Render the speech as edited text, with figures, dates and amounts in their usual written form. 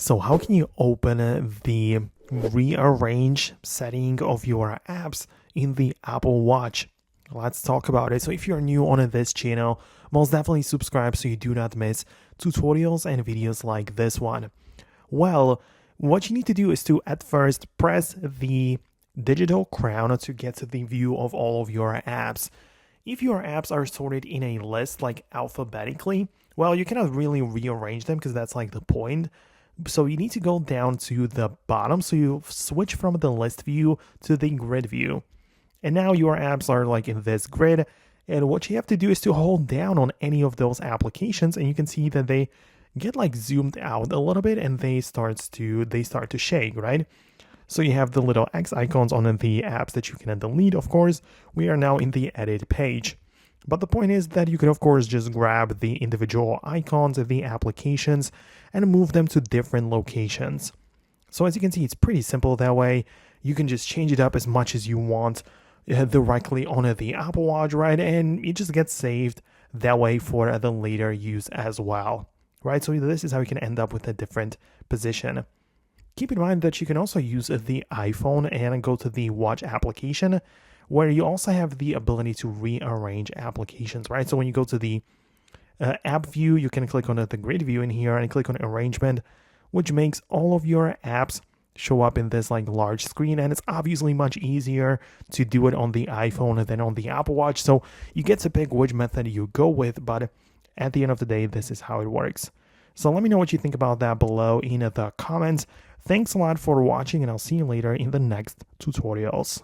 So how can you open the rearrange setting of your apps in the Apple Watch? Let's talk about it. So if you're new on this channel, most definitely subscribe so you do not miss tutorials and videos like this one. Well, what you need to do is to at first press the digital crown to get to the view of all of your apps. If your apps are sorted in a list like alphabetically, well, you cannot really rearrange them because that's like the point. So you need to go down to the bottom. So you switch from the list view to the grid view. And now your apps are like in this grid. And what you have to do is to hold down on any of those applications, and you can see that they get like zoomed out a little bit and they start to shake, right? So you have the little X icons on the apps that you can delete. Of course, we are now in the edit page. But the point is that you can, of course, just grab the individual icons of the applications and move them to different locations. So as you can see, it's pretty simple that way. You can just change it up as much as you want directly on the Apple Watch, right? And it just gets saved that way for the later use as well, right? So this is how you can end up with a different position. Keep in mind that you can also use the iPhone and go to the Watch application, where you also have the ability to rearrange applications, right? So when you go to the app view, you can click on the grid view in here and click on arrangement, which makes all of your apps show up in this like large screen. And it's obviously much easier to do it on the iPhone than on the Apple Watch. So you get to pick which method you go with, but at the end of the day, this is how it works. So let me know what you think about that below in the comments. Thanks a lot for watching, and I'll see you later in the next tutorials.